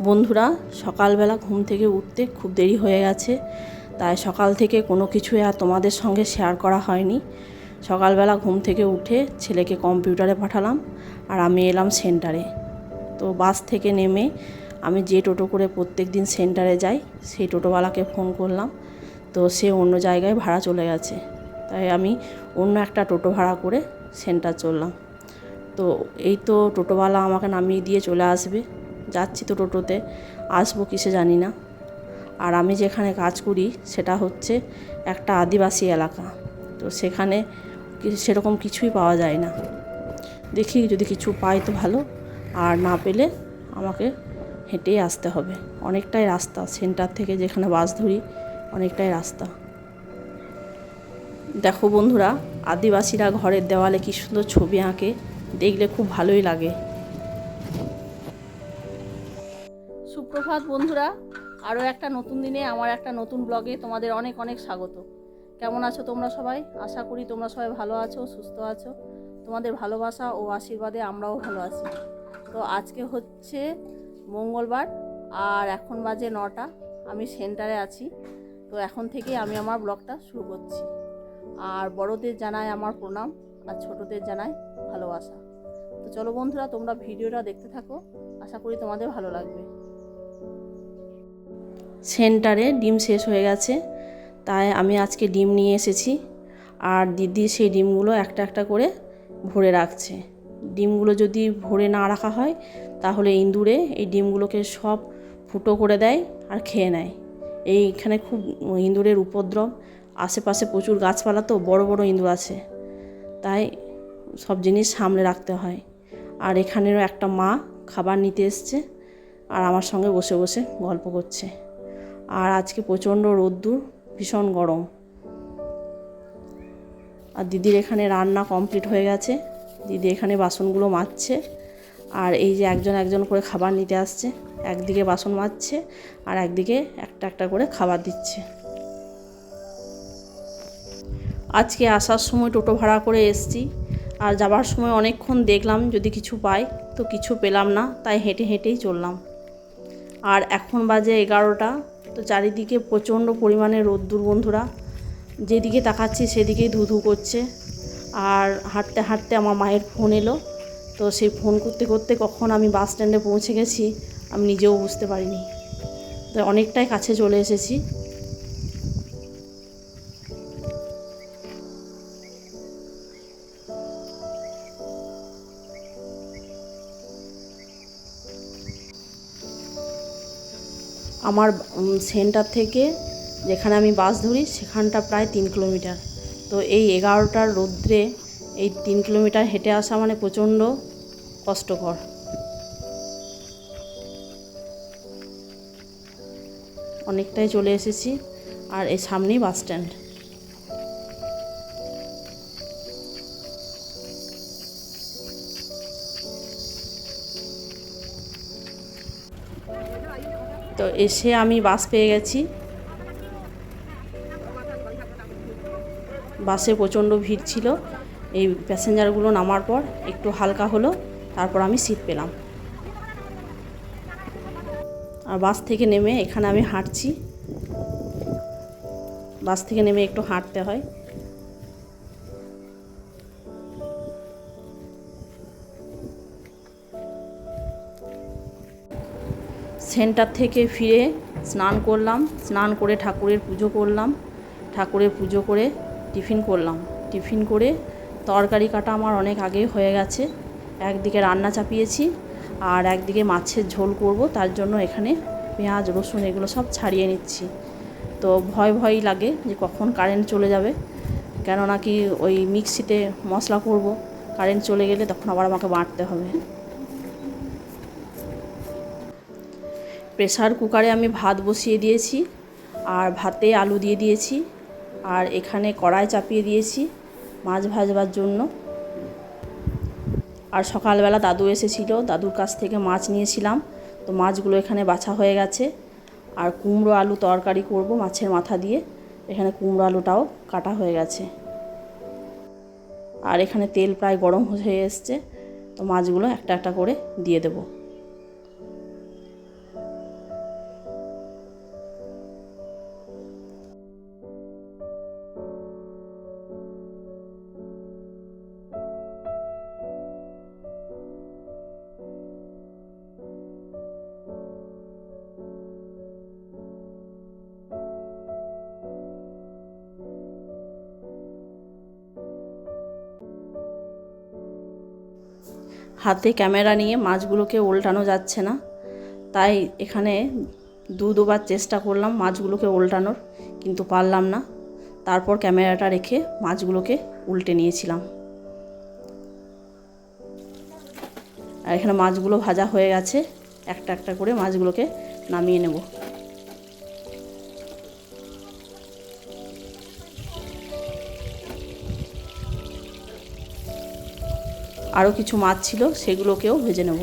বন্ধুরা, সকালবেলা ঘুম থেকে উঠতে খুব দেরি হয়ে গেছে, তাই সকাল থেকে কোনো কিছুই আর তোমাদের সঙ্গে শেয়ার করা হয়নি। সকালবেলা ঘুম থেকে উঠে ছেলেকে কম্পিউটারে পাঠালাম আর আমি এলাম সেন্টারে। তো বাস থেকে নেমে আমি যে টোটো করে প্রত্যেক দিন সেন্টারে যাই সেই টোটোওয়ালাকে ফোন করলাম, তো সে অন্য জায়গায় ভাড়া চলে গেছে, তাই আমি অন্য একটা টোটো ভাড়া করে সেন্টার চললাম। তো এই তো টোটোওয়ালা আমাকে নামিয়ে দিয়ে চলে আসবে, যাচ্ছি তো টোটোতে, আসবো কিসে জানি না। আর আমি যেখানে কাজ করি সেটা হচ্ছে একটা আদিবাসী এলাকা, তো সেখানে সেরকম কিছুই পাওয়া যায় না। দেখি যদি কিছু পাই তো ভালো, আর না পেলে আমাকে হেঁটেই আসতে হবে। অনেকটাই রাস্তা, সেন্টার থেকে যেখানে বাস ধরি অনেকটাই রাস্তা। দেখো বন্ধুরা, আদিবাসীরা ঘরের দেওয়ালে কী সুন্দর ছবি আঁকে, দেখলে খুব ভালোই লাগে। সুপ্রভাত বন্ধুরা, আরও একটা নতুন দিনে আমার একটা নতুন ব্লগে তোমাদের অনেক অনেক স্বাগত। কেমন আছো তোমরা সবাই? আশা করি তোমরা সবাই ভালো আছো, সুস্থ আছো। তোমাদের ভালোবাসা ও আশীর্বাদে আমরাও ভালো আছি। তো আজকে হচ্ছে মঙ্গলবার আর এখন বাজে 9টা। আমি সেন্টারে আছি, তো এখন থেকে আমি আমার ব্লগটা শুরু করছি। আর বড়দের জানাই আমার প্রণাম আর ছোটদের জানাই ভালোবাসা। তো চলো বন্ধুরা, তোমরা ভিডিওটা দেখতে থাকো, আশা করি তোমাদের ভালো লাগবে। সেন্টারে ডিম শেষ হয়ে গেছে, তাই আমি আজকে ডিম নিয়ে এসেছি। আর দিদি সেই ডিমগুলো একটা একটা করে ভরে রাখছে। ডিমগুলো যদি ভরে না রাখা হয় তাহলে ইঁদুরে এই ডিমগুলোকে সব ফুটো করে দেয় আর খেয়ে নেয়। এইখানে খুব ইঁদুরের উপদ্রব, আশেপাশে প্রচুর গাছপালা, তো বড় বড় ইঁদুর আছে, তাই সব জিনিস সামলে রাখতে হয়। আর এখানেরও একটা মা খাবার নিতে এসছে আর আমার সঙ্গে বসে বসে গল্প করছে। আর আজকে প্রচণ্ড রোদ্দুর, ভীষণ গরম। আর দিদির এখানে রান্না কমপ্লিট হয়ে গেছে, দিদি এখানে বাসনগুলো মাজছে। আর এই যে একজন একজন করে খাবার নিতে আসছে, একদিকে বাসন মাজছে আর একদিকে একটা একটা করে খাবার দিচ্ছে। আজকে আসার সময় টোটো ভাড়া করে এসেছি, আর যাবার সময় অনেকক্ষণ দেখলাম যদি কিছু পাই, তো কিছু পেলাম না, তাই হেঁটে হেঁটেই চললাম। আর এখন বাজে 11টা, তো চারিদিকে প্রচণ্ড পরিমাণে রোদ্দুর বন্ধুরা, যেদিকে তাকাচ্ছি সেদিকেই ধু ধু করছে। আর হাঁটতে হাঁটতে আমার মায়ের ফোন এলো, তো সেই ফোন করতে করতে কখন আমি বাস স্ট্যান্ডে পৌঁছে গেছি আমি নিজেও বুঝতে পারিনি। তো অনেকটাই কাছে চলে এসেছি। আমার সেন্টার থেকে যেখানে আমি বাস ধরি সেখানটা প্রায় 3 কিলোমিটার। তো এই 11টার রৌদ্রে এই 3 কিলোমিটার হেঁটে আসা মানে প্রচণ্ড কষ্টকর। অনেকটাই চলে এসেছি, আর এই সামনেই বাস স্ট্যান্ড। তো এসে আমি বাস পেয়ে গেছি। বাসে প্রচণ্ড ভিড় ছিল, এই প্যাসেঞ্জারগুলো নামার পর একটু হালকা হলো, তারপর আমি সিট পেলাম। আর বাস থেকে নেমে এখানে আমি হাঁটছি, বাস থেকে নেমে একটু হাঁটতে হয়। সেন্টার থেকে ফিরে স্নান করলাম, স্নান করে ঠাকুরের পুজো করলাম, ঠাকুরের পুজো করে টিফিন করলাম। টিফিন করে তরকারি কাটা আমার অনেক আগে হয়ে গেছে, একদিকে রান্না চাপিয়েছি আর একদিকে মাছের ঝোল করব, তার জন্য এখানে পেঁয়াজ রসুন এগুলো সব ছাড়িয়ে নিচ্ছি। তো ভয়ই লাগে যে কখন কারেন্ট চলে যাবে, কেননা কি ওই মিক্সিতে মশলা করব, কারেন্ট চলে গেলে তখন আবার আমাকে বাটতে হবে। প্রেসার কুকারে আমি ভাত বসিয়ে দিয়েছি, আর ভাতে আলু দিয়ে দিয়েছি, আর এখানে কড়াই চাপিয়ে দিয়েছি মাছ ভাজবার জন্য। আর সকালবেলা দাদু এসেছিল, দাদুর কাছ থেকে মাছ নিয়েছিলাম, তো মাছগুলো এখানে বাছা হয়ে গেছে। আর কুমড়ো আলু তরকারি করব মাছের মাথা দিয়ে, এখানে কুমড়ো আলুটাও কাটা হয়ে গেছে। আর এখানে তেল প্রায় গরম হয়ে এসছে, তো মাছগুলো একটা একটা করে দিয়ে দেব। হাতে ক্যামেরা নিয়ে মাছগুলোকে উল্টানো যাচ্ছে না, তাই এখানে দুবার চেষ্টা করলাম মাছগুলোকে উল্টানোর, কিন্তু পারলাম না। তারপর ক্যামেরাটা রেখে মাছগুলোকে উল্টে নিয়েছিলাম। আর এখানে মাছগুলো ভাজা হয়ে গেছে, একটা একটা করে মাছগুলোকে নামিয়ে নেব। আরও কিছু মাছ ছিল, সেগুলোকেও ভেজে নেব।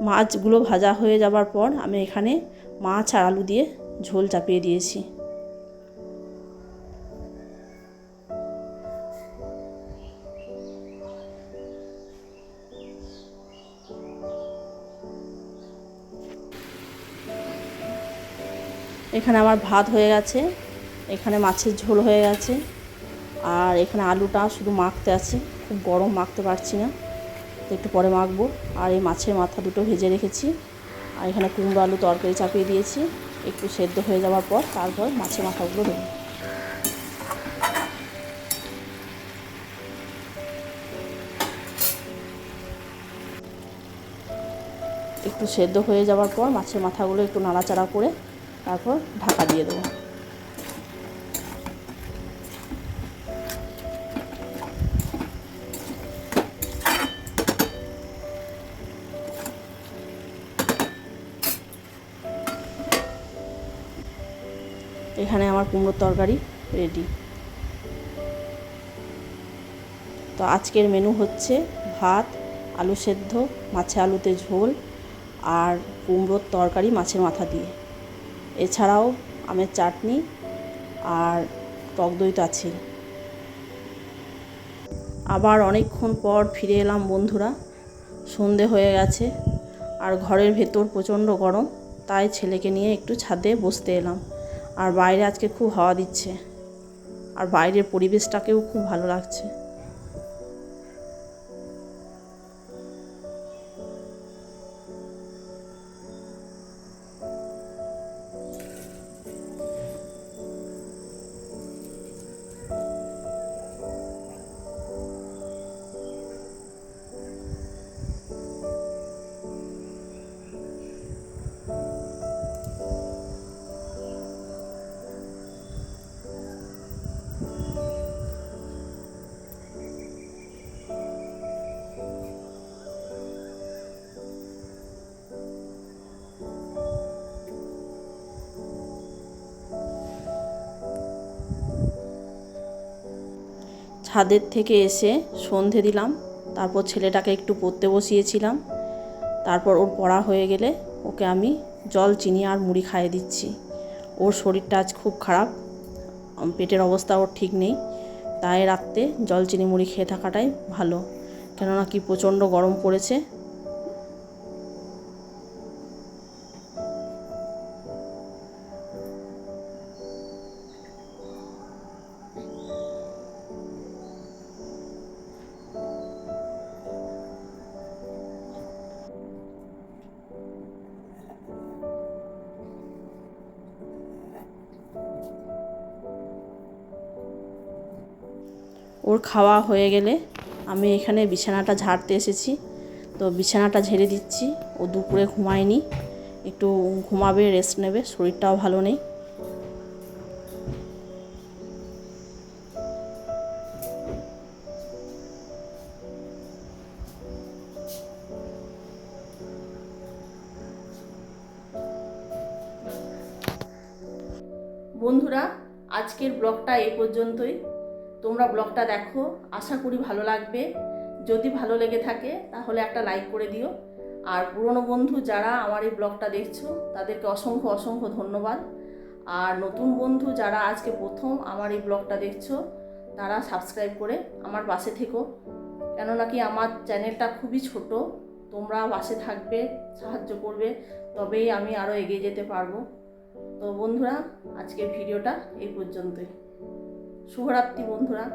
মাছগুলো ভাজা হয়ে যাবার পর আমি এখানে মাছ আর আলু দিয়ে ঝোল চাপিয়ে দিয়েছি। এখানে আমার ভাত হয়ে গেছে, এখানে মাছের ঝোল হয়ে গেছে, আর এখানে আলুটা শুধু মাখতে আছে, খুব গরম, মাখতে পারছি না, তো একটু পরে মাখবো। আর এই মাছের মাথা দুটো ভেজে রেখেছি, আর এখানে কুমড়ো আলু তরকারি চাপিয়ে দিয়েছি। একটু সেদ্ধ হয়ে যাওয়ার পর তারপর মাছের মাথাগুলো দেবো। একটু সেদ্ধ হয়ে যাওয়ার পর মাছের মাথাগুলো একটু নাড়াচাড়া করে তারপর ঢাকা দিয়ে দেবো। এখানে আমার কুমড়োর তরকারি রেডি। তো আজকের মেনু হচ্ছে ভাত, আলু সেদ্ধ, মাছে আলুতে ঝোল, আর কুমড়োর তরকারি মাছের মাথা দিয়ে। এছাড়াও আমের চাটনি আর টক দই তো আছে। আবার অনেকক্ষণ পর ফিরে এলাম বন্ধুরা। সন্ধে হয়ে গেছে, আর ঘরের ভেতর প্রচণ্ড গরম, তাই ছেলেকে নিয়ে একটু ছাদে বসতে এলাম। আর বাইরে আজকে খুব হাওয়া দিচ্ছে, আর বাইরের পরিবেশটাকেও খুব ভালো লাগছে। ছাদের থেকে এসে সন্ধে দিলাম, তারপর ছেলেটাকে একটু পড়তে বসিয়েছিলাম। তারপর ওর পড়া হয়ে গেলে ওকে আমি জল, চিনি আর মুড়ি খাইয়ে দিচ্ছি। ওর শরীরটা আজ খুব খারাপ, পেটের অবস্থা ওর ঠিক নেই, তাই রাত্রে জল, চিনি, মুড়ি খেয়ে থাকাটাই ভালো, কেননা কি প্রচণ্ড গরম পড়েছে। ওর খাওয়া হয়ে গেলে আমি এখানে বিছানাটা ঝাড়তে এসেছি, তো বিছানাটা ঝেড়ে দিচ্ছি। ও দুপুরে ঘুমায়নি, একটু ঘুমাবে, রেস্ট নেবে, শরীরটাও ভালো নেই। বন্ধুরা, আজকের ব্লগটা এই পর্যন্তই। তোমরা ব্লগটা দেখো, আশা করি ভালো লাগবে। যদি ভালো লেগে থাকে তাহলে একটা লাইক করে দিও। আর পুরনো বন্ধু যারা আমার এই ব্লগটা দেখছো তাদেরকে অসংখ্য অসংখ্য ধন্যবাদ। আর নতুন বন্ধু যারা আজকে প্রথম আমার এই ব্লগটা দেখছো তারা সাবস্ক্রাইব করে আমার পাশে থেকো, কেননা কি আমার চ্যানেলটা খুবই ছোট। তোমরা পাশে থাকবে, সাহায্য করবে, তবেই আমি আরও এগিয়ে যেতে পারবো। তো বন্ধুরা, আজকের ভিডিওটা এই পর্যন্তই। শুভরাত্রি বন্ধুরা।